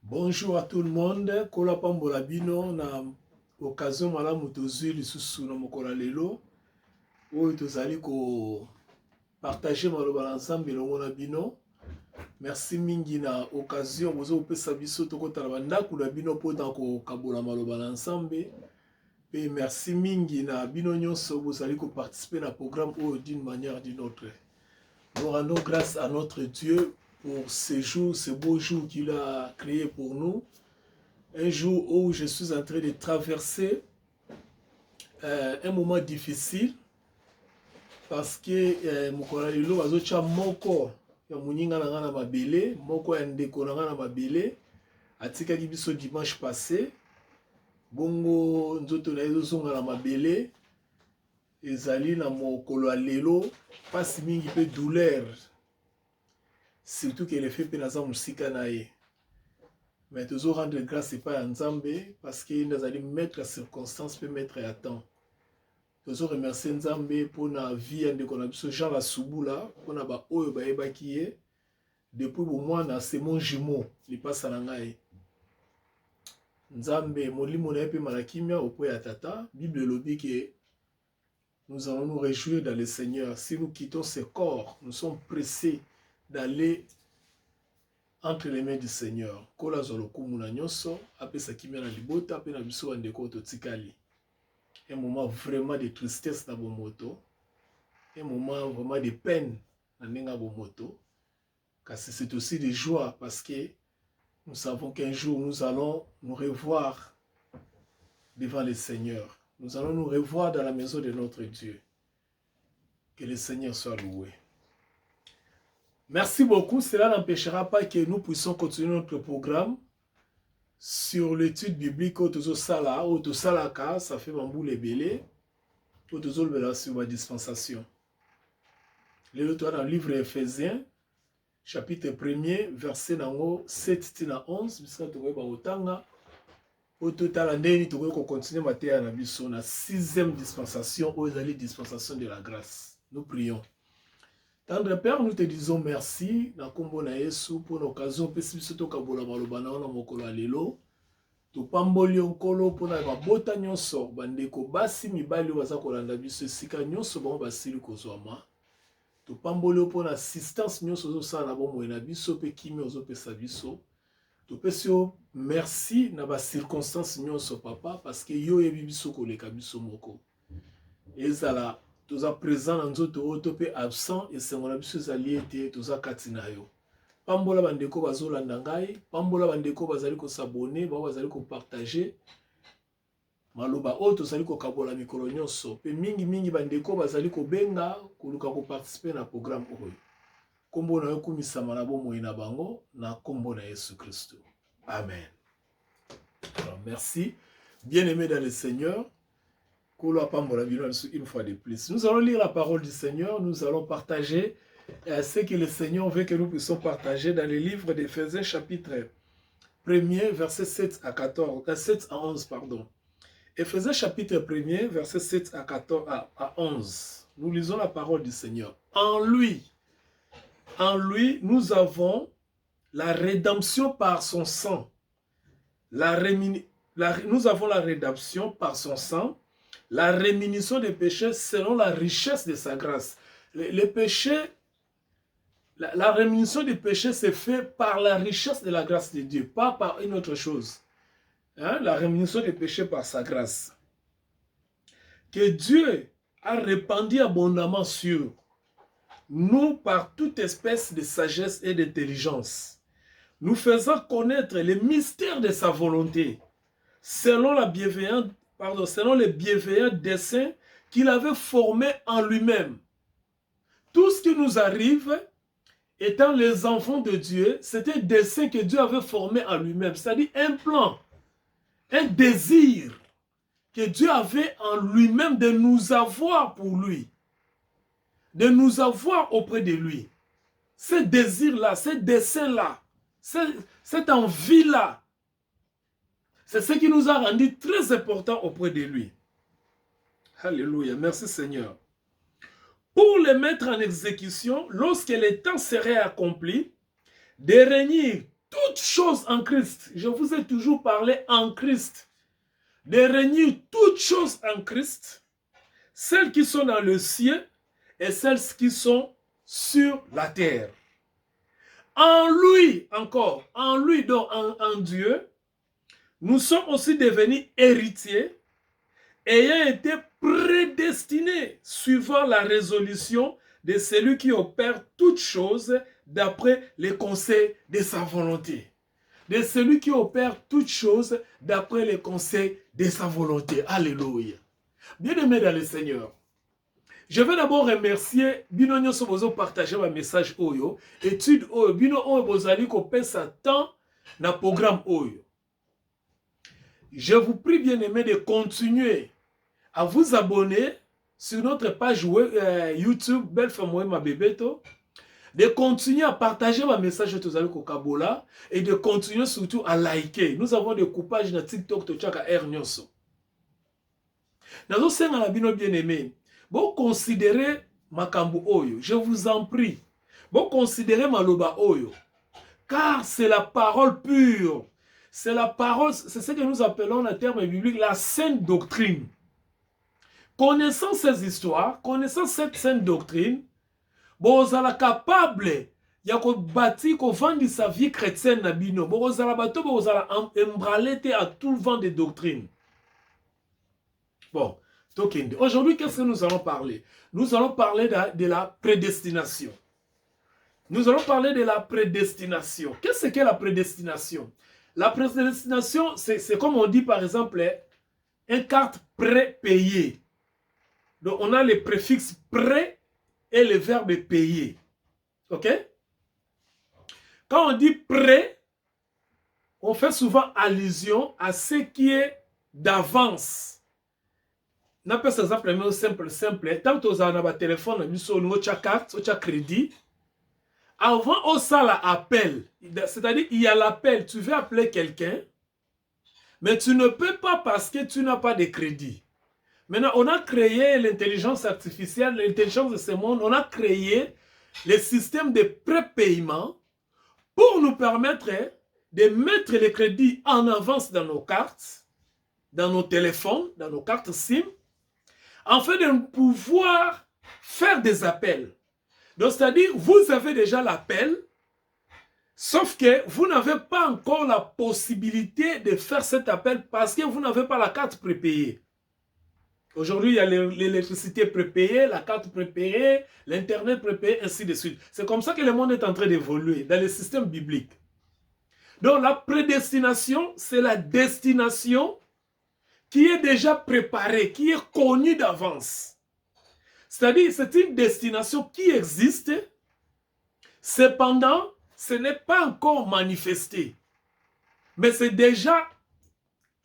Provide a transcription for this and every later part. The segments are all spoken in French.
Bonjour à tout le monde. Kola pambola bino na occasion malamu tozwi lisusu na mokolo lelo oyo tozali ko partager maloba na ensemble elongo na bino. Merci mingi na occasion bozo kopesa biso tokotala bandako na bino mpona kokabola maloba na ensemble. Et merci mingi na bino nyonso bozali ko participer na programme oyo d'une manière d'une autre. Nous rendons grâce à notre Dieu pour ce jour, ce beau jour qu'il a créé pour nous. Un jour où je suis en train de traverser un moment difficile parce que mokolo lelo azotia moko ya muninga na nga na mabele, moko ya ndeko na nga na mabele atikaki biso dimanche passé. Bongo nzoto na ezozonga na mabele ezali na mokolo lelo pasi mingi pe douleur. Surtout que le fait que naza musika na ye. Mais toujours rendre grâce pas à Nzambe parce qu'il nous a dit mettre la circonstance peut mettre à temps. Toujours remercier Nzambe pour la vie de qu'on a ce Jean la Souboula pour na ba oyo ba ebakiye depuis au moins na c'est mon jumeau il passe à langai. Nzambe molimo na pe malakimia au po ya tata Bible lobi que nous allons nous réjouir dans le Seigneur. Si nous quittons ce corps, nous sommes pressés d'aller entre les mains du Seigneur. Kola zolokumu na nyonso, apesa kimia na libota, pe na biso bandeko totikali. Un moment vraiment de tristesse na bomoto, un moment vraiment de peine na nenga bomoto, car c'est aussi de joie parce que nous savons qu'un jour nous allons nous revoir devant le Seigneur. Nous allons nous revoir dans la maison de notre Dieu. Que le Seigneur soit loué. Merci beaucoup. Cela n'empêchera pas que nous puissions continuer notre programme sur l'étude biblique Otosala, Otosalaka, ça fait bambou les belés, Otosol sur ma dispensation. Le dans le livre Éphésiens, chapitre 1er, verset 7 à 11, puisque tu vois Otanga, Ototalandeni, tu vois qu'on continue à mater à biso na 6e dispensation, aux alliés dispensation de la grâce. Nous prions. Tendre Père, nous te disons merci na kombo na Yesu pour l'occasion pesi biso tokabola maloba na mokolo lelo. Topamboli onkolo pona babota nyonso bandeko basi mibali baza kolanda biso esika nyonso bango basili kozwama. Topamboli pona assistance nyonso ozosala na bomoi na biso pe kimi ozopesa biso. Topesi yo merci na ba circonstances nyonso papa parce que yo yebi biso koleka biso moko. Ezala toza présent na nzoto oyo to pe absent esengo na biso ezali ete toza kati na yo. Pambola bandeko bazolanda ngai, pambola bandeko bazali kosabone, bazali kopartager maloba oyo tozali kokabola mikolo nyonso pe mingi bandeko bazali kobenga koluka koparticiper na programme oyo. Kombo na yo kumisama na bomoi na bango na kombo na Yesu Christo. Amen. Alors, merci. Bien-aimés dans le Seigneur, une fois de plus. Nous allons lire la parole du Seigneur, nous allons partager ce que le Seigneur veut que nous puissions partager dans le livre d'Éphésiens chapitre 1er, verset 7 à 14, 7 à 11, pardon. Éphésiens chapitre 1er, verset 7 à 14 à 11. Nous lisons la parole du Seigneur. En lui, nous avons la rédemption par son sang. Nous avons la rédemption par son sang, la rémission des péchés selon la richesse de sa grâce. Les péchés, la rémission des péchés se fait par la richesse de la grâce de Dieu, pas par une autre chose. Hein? La rémission des péchés par sa grâce. Que Dieu a répandu abondamment sur nous par toute espèce de sagesse et d'intelligence, nous faisant connaître les mystères de sa volonté, selon les bienveillants desseins qu'il avait formés en lui-même. Tout ce qui nous arrive, étant les enfants de Dieu, c'était un dessein que Dieu avait formé en lui-même, c'est-à-dire un plan, un désir que Dieu avait en lui-même de nous avoir pour lui, de nous avoir auprès de lui. Ce désir-là, ce dessein-là, cette envie-là, c'est ce qui nous a rendu très importants auprès de lui. Alléluia, merci Seigneur. Pour les mettre en exécution, lorsque le temps serait accompli, de régner toutes choses en Christ. Je vous ai toujours parlé en Christ. De réunir toutes choses en Christ, celles qui sont dans le ciel et celles qui sont sur la terre. En lui, encore, en lui, donc en Dieu, nous sommes aussi devenus héritiers, ayant été prédestinés, suivant la résolution de celui qui opère toutes choses d'après les conseils de sa volonté. De celui qui opère toutes choses d'après les conseils de sa volonté. Alléluia. Bien-aimés dans le Seigneur, je vais d'abord remercier Bino Nyonso Bozo partager ma message Oyo, étude Oyo, Bino Oyo Bozali ko pesa temps na programme Oyo. Je vous prie, bien-aimés, de continuer à vous abonner sur notre page YouTube Belle Femme Ma Bebeto, de continuer à partager ma message Tozali Kokabola et de continuer surtout à liker. Nous avons des coupages na TikTok Tochaka Air Nyonso. Nazo senga na bino bien-aimés, bon considérez Makambu Oyo, je vous en prie. Bon considérez Maloba Oyo, car c'est la parole pure. C'est la parole, c'est ce que nous appelons en termes bibliques la sainte doctrine. Connaissant ces histoires, connaissant cette sainte doctrine, bozala capable ya ko bâti ko vendre sa vie chrétienne na bino. Bozala bato bozala embralete à tout vent de doctrine. Bon, aujourd'hui, qu'est-ce que nous allons parler? Nous allons parler de la prédestination. Nous allons parler de la prédestination. Qu'est-ce qu'est la prédestination? La prédestination, c'est comme on dit par exemple, une carte prépayée. Donc on a les préfixes pré et le verbe payer. Ok? Quand on dit pré, on fait souvent allusion à ce qui est d'avance. On appelle ça simplement simple. Tant que vous avez un téléphone, vous avez une carte, vous avez un crédit. Avant, on ça l'appel. C'est-à-dire, il y a l'appel. Tu veux appeler quelqu'un, mais tu ne peux pas parce que tu n'as pas de crédit. Maintenant, on a créé l'intelligence artificielle, l'intelligence de ce monde. On a créé le système de prépaiement pour nous permettre de mettre les crédits en avance dans nos cartes, dans nos téléphones, dans nos cartes SIM, afin de pouvoir faire des appels. Donc, c'est-à-dire, vous avez déjà l'appel, sauf que vous n'avez pas encore la possibilité de faire cet appel parce que vous n'avez pas la carte prépayée. Aujourd'hui, il y a l'électricité prépayée, la carte prépayée, l'Internet prépayé, ainsi de suite. C'est comme ça que le monde est en train d'évoluer dans le système biblique. Donc, la prédestination, c'est la destination qui est déjà préparée, qui est connue d'avance. C'est-à-dire, c'est une destination qui existe, cependant, ce n'est pas encore manifesté. Mais c'est déjà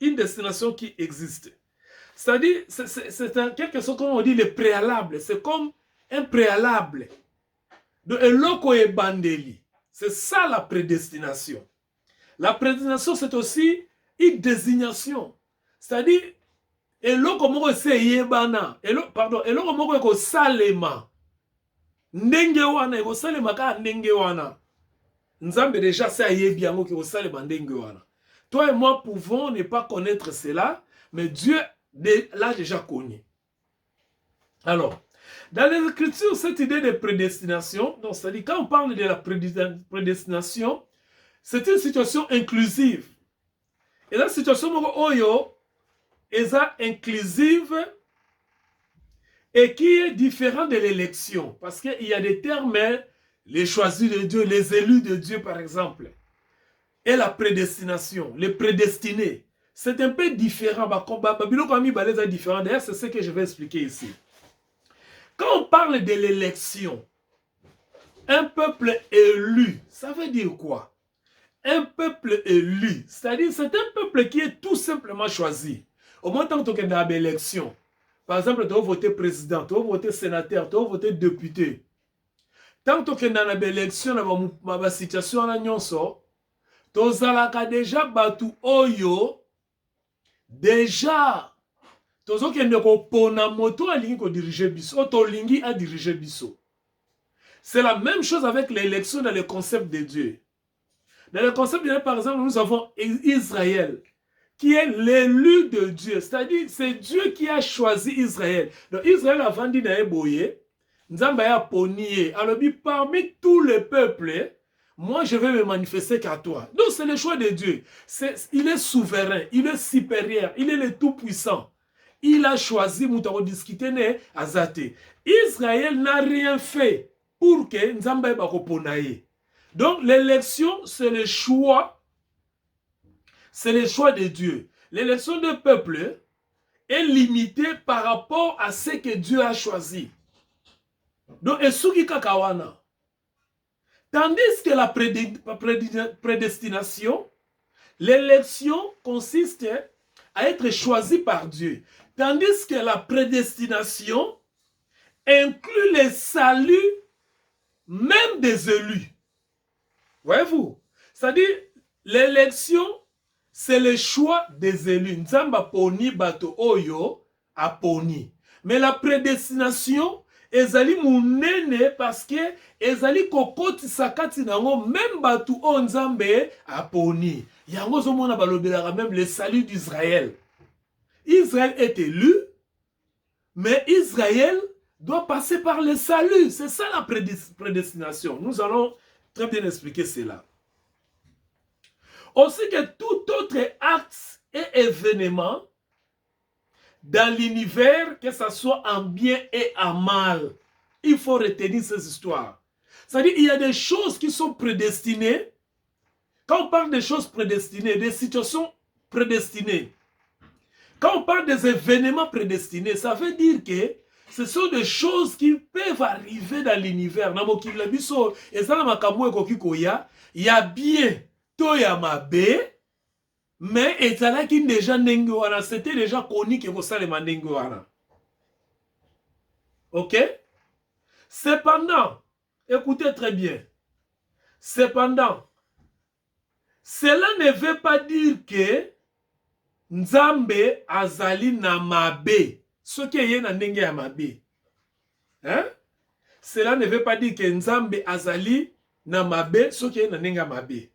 une destination qui existe. C'est-à-dire, c'est quelque chose comme on dit le préalable. C'est comme un préalable. Donc, eloko e bandeli. C'est ça la prédestination. La prédestination, c'est aussi une désignation. C'est-à-dire, eloko moko se yebana. Eloko moko eko salema. Ndenge wana, eko salema ka ndenge wana. Nzambe déjà se yebi yango eko salema ndenge wana. Toi et moi pouvons ne pas connaître cela, mais Dieu l'a déjà connu. Alors, dans les Écritures, cette idée de prédestination, donc c'est-à-dire quand on parle de la prédestination, c'est une situation inclusive. Et la situation oyo est inclusive et qui est différente de l'élection. Parce qu'il y a des termes, les choisis de Dieu, les élus de Dieu par exemple, et la prédestination, les prédestinés. C'est un peu différent. D'ailleurs, c'est ce que je vais expliquer ici. Quand on parle de l'élection, un peuple élu, ça veut dire quoi? Un peuple élu, c'est-à-dire c'est un peuple qui est tout simplement choisi. Au moins, tant que tu as une élection, par exemple, tu vas voter président, tu vas voter sénateur, tu vas voter député. Tant que tu as une élection, dans la situation, tu as déjà battu Oyo. Déjà, tozo kende ko pona moto alingi ko diriger biso, otolingi a diriger biso. C'est la même chose avec l'élection dans le concept de Dieu. Dans le concept général, par exemple, nous avons Israël, qui est l'élu de Dieu. C'est-à-dire, c'est Dieu qui a choisi Israël. Donc, Israël a vendu dans Eboye, Nzamba a ponié. Alors, parmi tous les peuples, moi, je vais me manifester qu'à toi. Donc, c'est le choix de Dieu. Il est souverain, il est supérieur, il est le tout-puissant. Il a choisi, nous avons discuté, Azate. Israël n'a rien fait pour que Nzamba ait. Donc, l'élection, c'est le choix. C'est le choix de Dieu. L'élection d'un peuple est limitée par rapport à ce que Dieu a choisi. Donc, Esuki Kakawana. Tandis que la prédestination, l'élection consiste à être choisi par Dieu. Tandis que la prédestination inclut le salut même des élus. Voyez-vous? C'est-à-dire, l'élection, c'est le choix des élus. Nzamba poni bato oyo a poni. Mais la prédestination, ezali munene parce que ezali kokoti sakati nango même bato o nzambe a poni. Yango zomona balobelaka même le salut d'Israël. Israël est élu, mais Israël doit passer par le salut. C'est ça la prédestination. Nous allons très bien expliquer cela. Aussi que tout autre acte et événement dans l'univers, que ce soit en bien et en mal, il faut retenir ces histoires. C'est-à-dire qu'il y a des choses qui sont prédestinées. Quand on parle des choses prédestinées, des situations prédestinées, quand on parle des événements prédestinés, ça veut dire que ce sont des choses qui peuvent arriver dans l'univers. Il y a bien, toya mabe, mais ezalaki déjà ndenge wana, c'était déjà connu que vous savez ndenge wana. OK? Cependant, écoutez très bien. Cependant, cela ne veut pas dire que Nzambe azali na mabe. Ce qui est na ndenge ya mabe. Hein? Cela ne veut pas dire que Nzambe azali na mabe, ce qui est na ndenge ya mabe.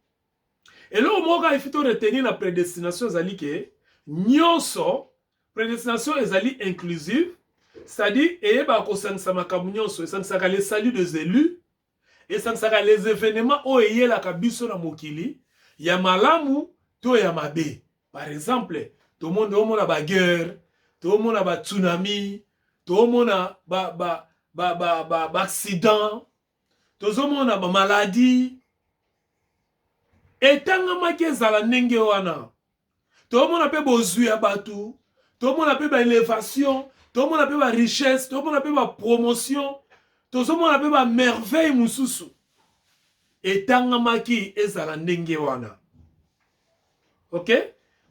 Et là, il faut retenir la prédestination, que nyonso, prédestination est inclusive, c'est-à-dire, les saluts des élus, et les événements où il y a la kabiso na mokili, ya malamu, to ya mabe. Par exemple, tout le monde a ba guerre, tout le monde a ba tsunami, tout le monde a ba accident, tout le monde a ba maladie. Etangamaki ezala ndenge wana. Tomona pe bozwi ya batu, tomona pe ba élévation, tomona pe ba richesse, tomona pe ba promotion, tomona pe ba merveille mususu. Etangamaki ezala ndenge wana. OK?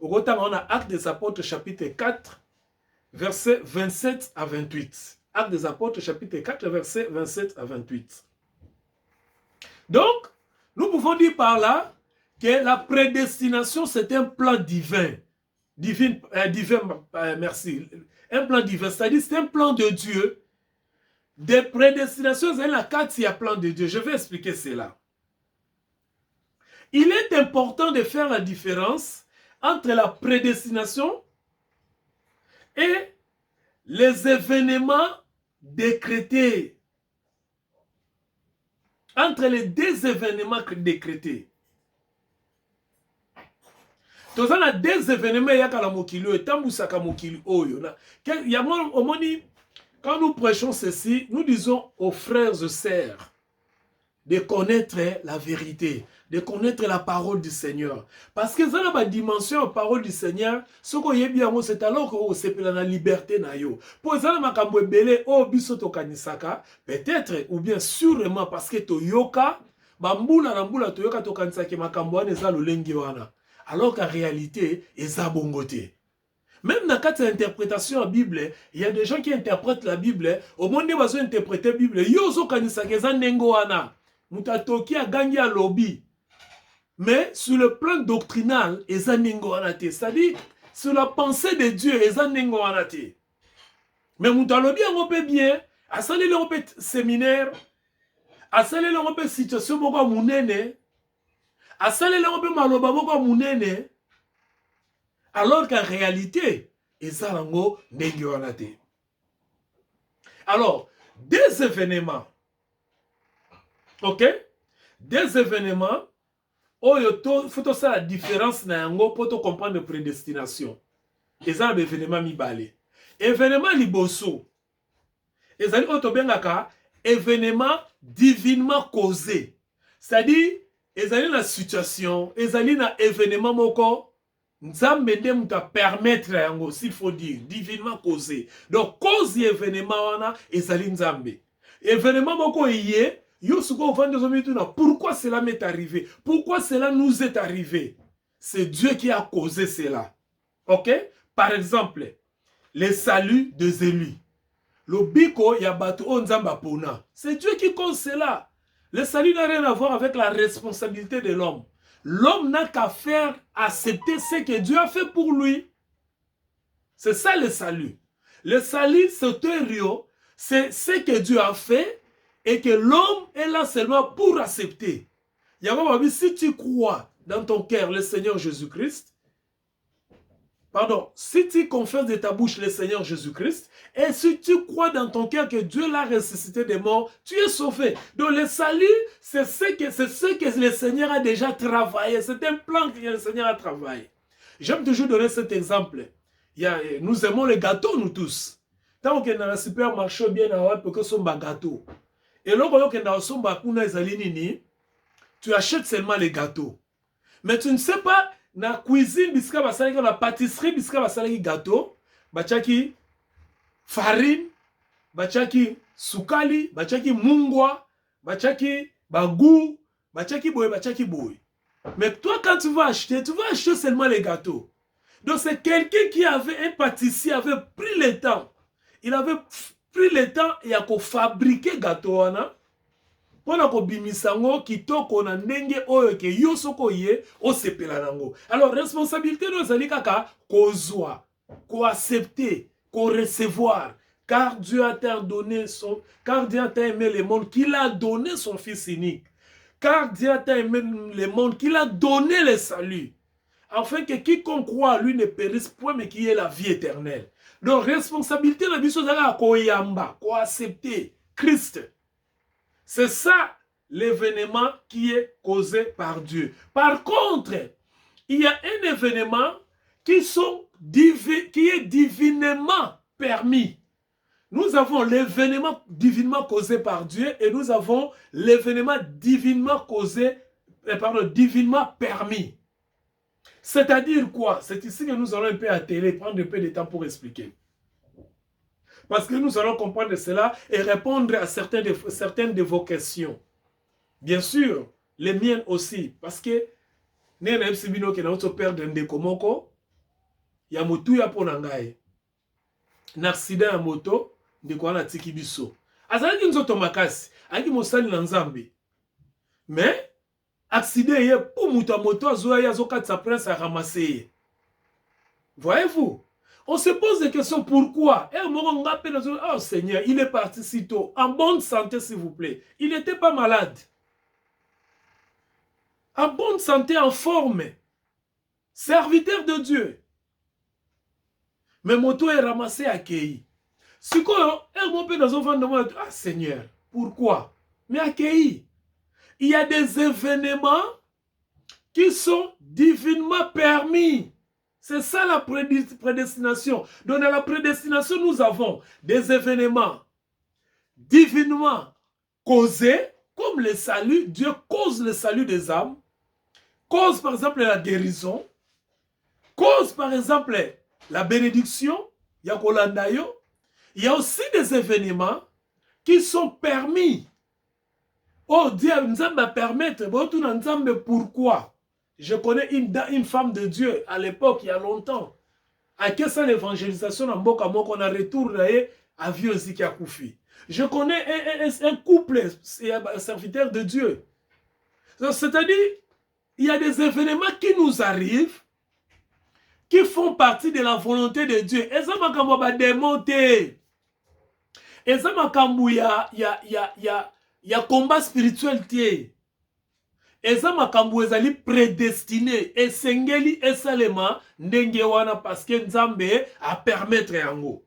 Ogotanga on a Actes des Apôtres chapitre 4 verset 27 à 28. Actes des Apôtres chapitre 4 verset 27 à 28. Donc, nous pouvons dire par là que la prédestination, c'est un plan divin. Merci. Un plan divin, c'est-à-dire c'est un plan de Dieu. Des prédestinations, c'est la carte, il y a plan de Dieu. Je vais expliquer cela. Il est important de faire la différence entre la prédestination et les événements décrétés. Entre les deux événements décrétés. Tous on a des événements yakala mokili et tambusaka mokili oyo na quand nous prêchons ceci, nous disons aux frères et sœurs de connaître la vérité, de connaître la parole du Seigneur, parce que ça n'a pas dimension la parole du Seigneur, ce qu'on y bien c'est alors que c'est la liberté na yo. Pour ça makambo ebele o biso to kanisaka, peut-être ou bien sûrement parce que to yoka bambula na mbula to yoka to kanisaka makambo wana za lolengi wana. Alors qu'en réalité, ils ont bongoté. Même dans quatre interprétations de la Bible, il y a des gens qui interprètent la Bible. Au monde où ils ont interprété la Bible, ils ont kanisa mutatoki a gagné à lobby. Mais sur le plan doctrinal, ils ont c'est-à-dire, sur la pensée de Dieu, ils ont mais mutalobi a peu bien, à salir le séminaire, à salir le situation, beaucoup mounene. asalela ngo pe maloba moko munene, alors qu'en réalité ezalango ndenge wana te. Alors, des événements, ok, des événements, oh il faut ça la différence na yango pour te comprendre la prédestination. Ezala événement mibale. Événement liboso. Ezali otobengaka événement divinement causé. C'est-à-dire ezali na situation, ezali na événement moko nzambe nde muta permettre yango, s'il faut dire divinement causé. Donc cause événement wana ezali nzambe. Événement moko yé yo suko vande zomituna, pourquoi cela m'est arrivé? Pourquoi cela nous est arrivé? C'est Dieu qui a causé cela. OK? Par exemple, le salut de Zélie. Le biko yabato onzamba pona. C'est Dieu qui cause cela. Le salut n'a rien à voir avec la responsabilité de l'homme. L'homme n'a qu'à faire accepter ce que Dieu a fait pour lui. C'est ça le salut. Le salut, c'est ce que Dieu a fait et que l'homme est là seulement pour accepter. Si tu crois dans ton cœur le Seigneur Jésus-Christ, pardon, si tu confesses de ta bouche le Seigneur Jésus-Christ, et si tu crois dans ton cœur que Dieu l'a ressuscité des morts, tu es sauvé. Donc le salut, c'est ce que le Seigneur a déjà travaillé. C'est un plan que le Seigneur a travaillé. J'aime toujours donner cet exemple. Nous aimons les gâteaux, nous tous. Tant qu'on est dans le supermarché, bien à pour que ce soit un gâteau. Et lorsqu'on est dans le supermarché, tu achètes seulement les gâteaux. Mais tu ne sais pas, dans la cuisine, dans la pâtisserie, dans la gâteau, bachaki farine, bachaki sukali, bachaki mungwa, bachaki bagou, bachaki boy. Mais toi, quand tu vas acheter seulement les gâteaux. Donc c'est quelqu'un qui avait, un pâtissier avait pris le temps. Il avait pris le temps et a fabriqué gâteau wana. Pona ko bimisango kitoko na ndenge oyo ke yosoko ye o sepela nango. Alors responsabilité no zali kaka kozwa, ko accepter, ko recevoir, car Dieu a aimé le monde qu'il a donné son fils unique. Car Dieu a aimé le monde qu'il a donné le salut. Afin que quiconque croit à lui ne périsse point mais qu'il ait la vie éternelle. Donc responsabilité na biso zala ko yamba, ko accepter Christ. C'est ça l'événement qui est causé par Dieu. Par contre, il y a un événement qui est divinement permis. Nous avons l'événement divinement causé par Dieu et nous avons l'événement divinement divinement permis. C'est-à-dire quoi? C'est ici que nous allons un peu atteler, prendre un peu de temps pour expliquer. Parce que nous allons comprendre cela et répondre à certaines de vos questions. Bien sûr, les miennes aussi. Parce que, il y a motu ya ponangaye. N'accident à moto, de quoi na tiki biso. Azalaki nzoto makasi, aki mosali na nzambe. Mais, accident ye, pour muta moto, azoya azokat sa prince a ramassé. Voyez-vous? On se pose des questions, pourquoi? Oh Seigneur, il est parti si tôt. En bonne santé, s'il vous plaît. Il n'était pas malade. En bonne santé, en forme. Serviteur de Dieu. Mais moto est ramassé à Kei. Si quoi, ah Seigneur, pourquoi? Mais à Kei, il y a des événements qui sont divinement permis. C'est ça la prédestination. Donc dans la prédestination, nous avons des événements divinement causés, comme le salut. Dieu cause le salut des âmes, cause par exemple la guérison, cause par exemple la bénédiction, il y a aussi des événements qui sont permis. Oh Dieu nous a permettre, pourquoi? Je connais une femme de Dieu à l'époque, il y a longtemps. À quelle est l'évangélisation en Mboka Moko, on a retourné à Vieux Ziki Koufi. Je connais un couple, un serviteur de Dieu. C'est-à-dire, il y a des événements qui nous arrivent, qui font partie de la volonté de Dieu. Et ça m'a démonté. Et ça m'a il y a combat spirituel. eza makambo ezali prédestiné esengeli esalema ndenge wana parce que Nzambe a permettre yango.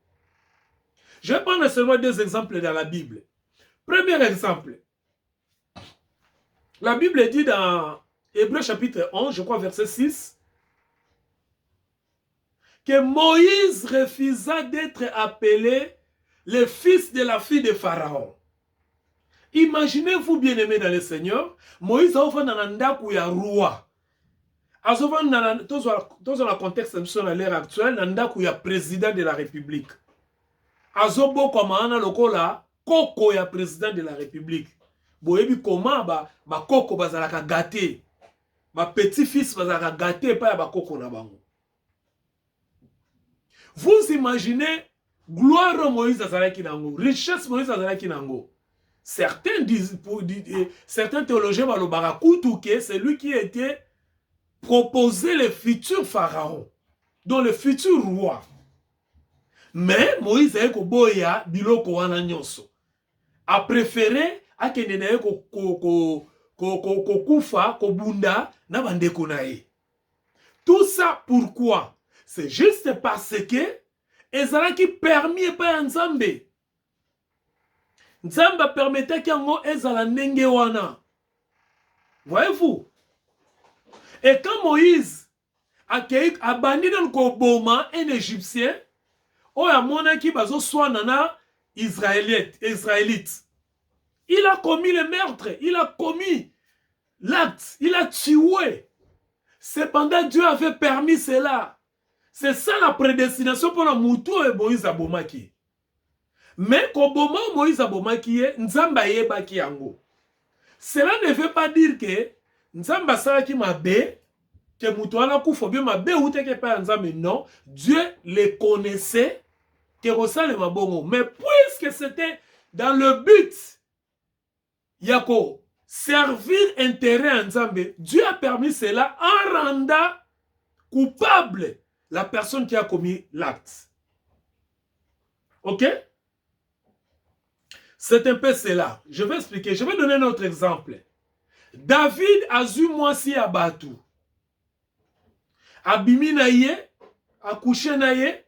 Je vais prendre seulement 2 exemples dans la Bible. Premier exemple. La Bible dit dans Hébreux chapitre 11, je crois verset 6, que Moïse refusa d'être appelé le fils de la fille de Pharaon. Imaginez-vous, bien-aimés dans le Seigneur, Moïse a offert dans ndaku ya roi. Azovan dans le contexte de l'ère actuelle, dans ndaku ya président de la République. Azobo komana lokola koko ya président de la République. Boyebi comment ba koko bazalaka gâté. Ba petit-fils bazalaka gâté pa ya ba koko na bango. Vous imaginez gloire Moïse azalaki nango, richesse Moïse azalaki nango. Certains disent, certains théologiens balobaka kutuke, c'est lui qui était proposé le futur pharaon, donc le futur roi. Mais Moïse a koboya biloko wana nyonso. A préféré akende na kufa kobunda na bandeko na ye. Tout ça pourquoi? C'est juste parce que ezalaki permis par Nzambe. Nzambe permettait qu'yango ezala ndenge wana. Voyez-vous? Et quand Moïse a abandonné koboma un Égyptien, oya monaki bazo swanana israélite. Il a commis le meurtre, il a commis l'acte, il a tué. Cependant, Dieu avait permis cela. C'est ça la prédestination pour la moutou et Moïse abomaki. Mais quand Moïse abomaki, Nzamba yebaki yango. Cela ne veut pas dire que Nzamba salaki mabe, que moutou ala koufobie mabe ou te ke pa Nzambe, non. Dieu les connaissait, que ressale mabongo. Mais puisque c'était dans le but, yako, servir intérêt à Nzambe, Dieu a permis cela en rendant coupable la personne qui a commis l'acte. Ok? C'est un peu cela. Je vais expliquer. Je vais donner un autre exemple. David a eu mwasi ya batu. Abimi na ye, akouché na ye,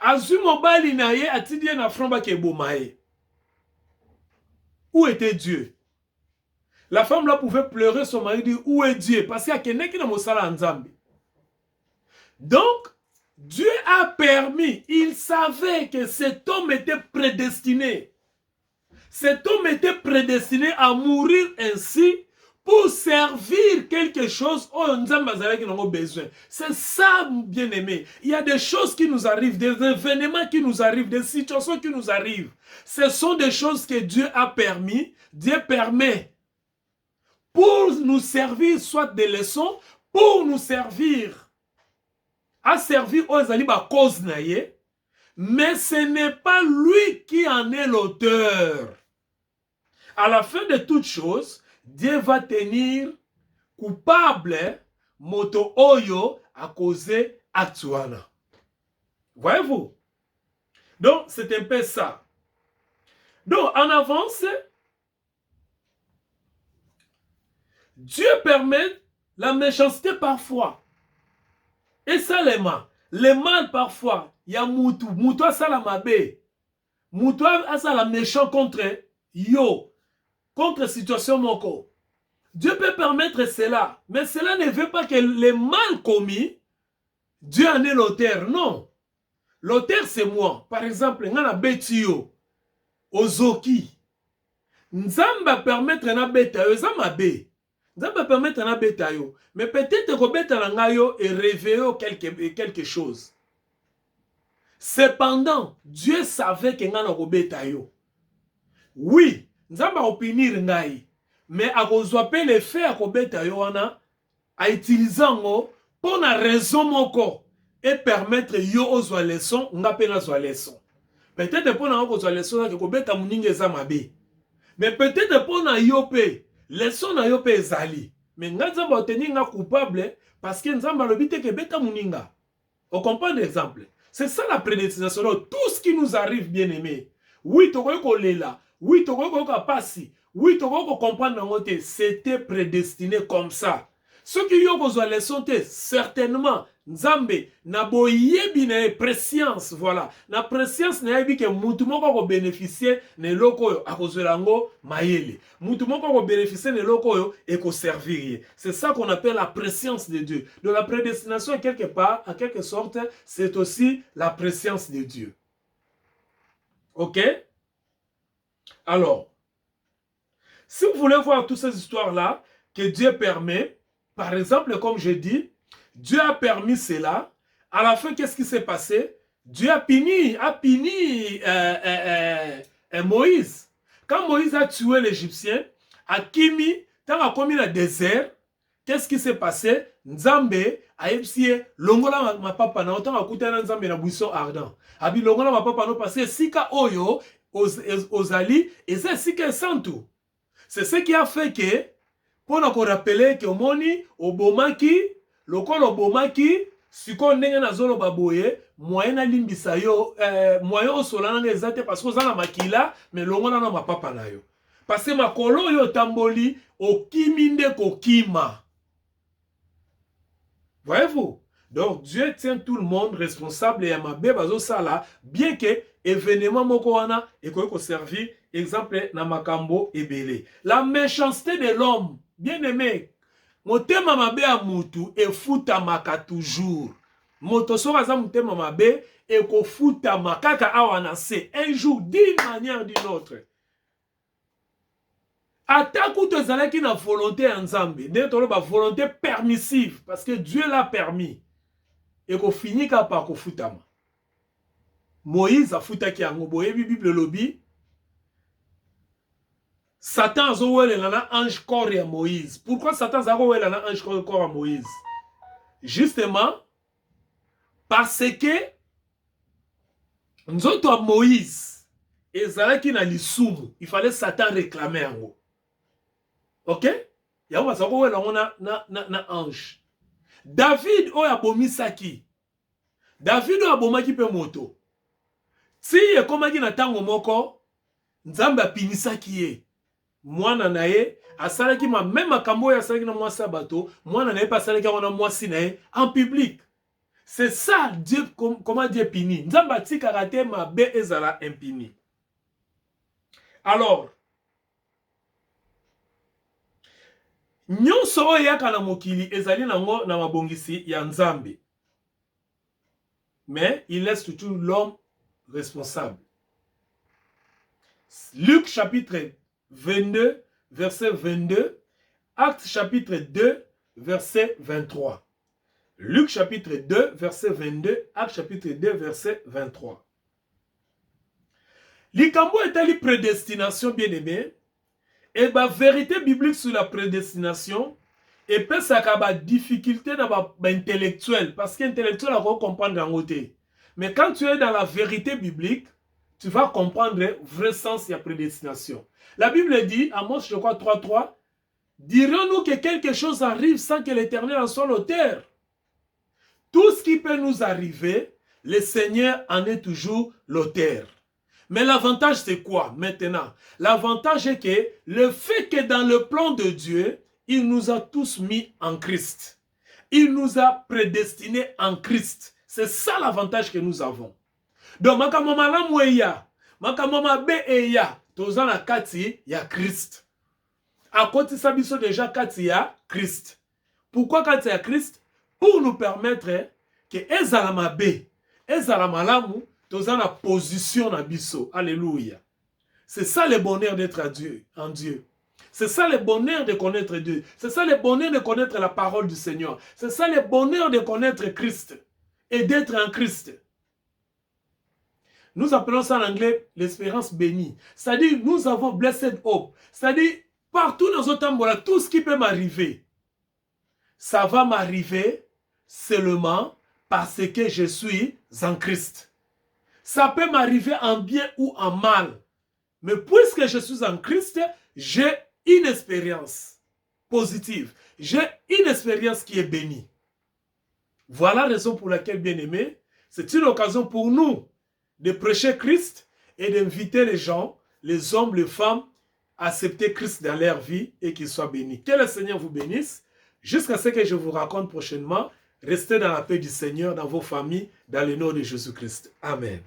a eu mobali na ye, atidie na fromba ke bomaye. Où était Dieu? La femme là pouvait pleurer son mari, dire où est Dieu? Parce qu'il y a quelqu'un qui n'a pas sala Nzambe. Donc, Dieu a permis, il savait que cet homme était prédestiné. Cet homme était prédestiné à mourir ainsi pour servir quelque chose où Nzambe qui n'a pas besoin. C'est ça, bien-aimé. Il y a des choses qui nous arrivent, des événements qui nous arrivent, des situations qui nous arrivent. Ce sont des choses que Dieu a permis, Dieu permet pour nous servir, soit des leçons, pour nous servir, à servir aux alibas cause naïe, mais ce n'est pas lui qui en est l'auteur. À la fin de toutes choses, Dieu va tenir coupable moto oyo à causer actuana. Voyez-vous? Donc, c'est un peu ça. Donc, en avance, Dieu permet la méchanceté parfois. Et ça, les mal parfois. Il y a moutou. Moutou a ça la mabe. Moutou a ça la méchant contre yo. Contre situation moko. Dieu peut permettre cela. Mais cela ne veut pas que les mal commis, Dieu en est l'auteur. Non. L'auteur, c'est moi. Par exemple, ngana beti yo. Ozoki. Nzamba permettre na beta yo. Zamabe. Nzamba permettre na beta yo. Mais peut-être que beta na ngayo et réveiller quelque chose. Cependant, Dieu savait que ngana ko beta yo. Oui. Nzamba opinir ngai. Mais à cause de les faits à kobeta yo wana a utilisant pour na raison moko et permettre yo ozwa leçon ngape na zwa leçon. Peut-être pour na ozwa leçon que kobeta muninga za mabe. Mais peut-être pour na yo pe leçon na yo pe ezali. Mais nzamba oteni nga coupable parce que nzamba lobite ke beta muninga. On comprend l'exemple. C'est ça la prédestination. Tout ce qui nous arrive bien aimé. Oui, tokoyo kolela. Oui, tokoyo kapasi. Oui, tu vas comprendre, c'était prédestiné comme ça. Ceux qui ont besoin de leçon, certainement, Nzambe, na boyebi na prescience, voilà. Na prescience na yebi ke mutu moko ko bénéficier ne loko yo akozelango mayele. Mutu moko ko bénéficier ne loko yo et ko servir. C'est ça qu'on appelle la prescience de Dieu. Donc la prédestination quelque part, en quelque sorte, c'est aussi la prescience de Dieu. OK? Alors, si vous voulez voir toutes ces histoires-là que Dieu permet, par exemple, comme je dis, Dieu a permis cela. À la fin, qu'est-ce qui s'est passé? Dieu a puni Moïse. Quand Moïse a tué l'Égyptien, à Kimi, quand il a commis le désert, qu'est-ce qui s'est passé? Nzambe a epsie longola ma papa na autant akuta na Nzambe na buisson ardent. Abi longola ma papa no parce sika oyo ozali et c'est sika santu. C'est ce qui a fait que pour nous rappeler que moni obomaki lokolo obomaki siko ndenge na zolo baboye moyen na limbisa yo moyen osolana na ezate parce que ozana makila mais longola na mapapa na yo parce que makolo yo tamboli okimi nde kokima. Voyez-vous? Donc Dieu tient tout le monde responsable et amabe bazo sala bien que événement moko wana ekoki servir exemple na makambo ebele. La méchanceté de l'homme, bien aimé, motema mabe a mutu efutamaka toujours. Moto soka za motema mabe ekofutama kaka awa na se un jour d'une manière d'une autre. Attaque ou tozalaki na volonté en Nzambe, ba volonté permissive parce que Dieu l'a permis. Et qu'on finit par kofutama. Moïse a futaki yango boyebi Bible lobi. Satan a zowele na ange corps à Moïse. Pourquoi Satan a zowele na ange corps à Moïse? Justement parce que nzoto a Moïse ezalaki na lisumu, il fallait Satan réclamer yango. OK? Yango zowele na ange. David oyo abomisaki. David oyo abomaki pe moto. Si ekomaki na tango moko, Nzambe apinisaki ye. Mwana na ye asalaki même makambo ya asalaki na mwasi bato, mwana na ye pa asalaki na mwasi na ye en public. C'est ça Dieu comment Dieu puni. Nzambe atikaka te mabe ezala impuni. Alors, nyonso oyo yaka na mokili ezali nango na mabongisi ya Nzambe. Mais il laisse toujours l'homme responsable. Luc chapitre 22, verset 22. Actes chapitre 2, verset 23. Luc chapitre 2, verset 22. Actes chapitre 2, verset 23. Likambo etali prédestination, bien aimé. Et la vérité biblique sur la prédestination, et puis ça a des difficultés dans l'intellectuel, parce qu'intellectuel va comprendre en côté. Mais quand tu es dans la vérité biblique, tu vas comprendre le vrai sens de la prédestination. La Bible dit, Amos, je crois 3.3, dirons-nous que quelque chose arrive sans que l'Éternel en soit l'auteur? Tout ce qui peut nous arriver, le Seigneur en est toujours l'auteur. Mais l'avantage, c'est quoi maintenant? L'avantage est que le fait que dans le plan de Dieu, il nous a tous mis en Christ. Il nous a prédestinés en Christ. C'est ça l'avantage que nous avons. Donc, makamama la mweya, makamama be eya, tozana kati ya Christ. À côté sabiso déjà kati ya Christ. Pourquoi kati ya Christ? Pour nous permettre que ezalama be, ezalama lamu, tozana position na biso. Alléluia. C'est ça le bonheur d'être en Dieu. C'est ça le bonheur de connaître Dieu. C'est ça le bonheur de connaître la parole du Seigneur. C'est ça le bonheur de connaître Christ et d'être en Christ. Nous appelons ça en anglais l'espérance bénie. C'est-à-dire, nous avons blessed hope. C'est-à-dire, partout dans notre temps, tout ce qui peut m'arriver, ça va m'arriver seulement parce que je suis en Christ. Ça peut m'arriver en bien ou en mal. Mais puisque je suis en Christ, j'ai une expérience positive. J'ai une expérience qui est bénie. Voilà la raison pour laquelle, bien aimé, c'est une occasion pour nous de prêcher Christ et d'inviter les gens, les hommes, les femmes, accepter Christ dans leur vie et qu'ils soient bénis. Que le Seigneur vous bénisse. Jusqu'à ce que je vous raconte prochainement, restez dans la paix du Seigneur, dans vos familles, dans le nom de Jésus-Christ. Amen.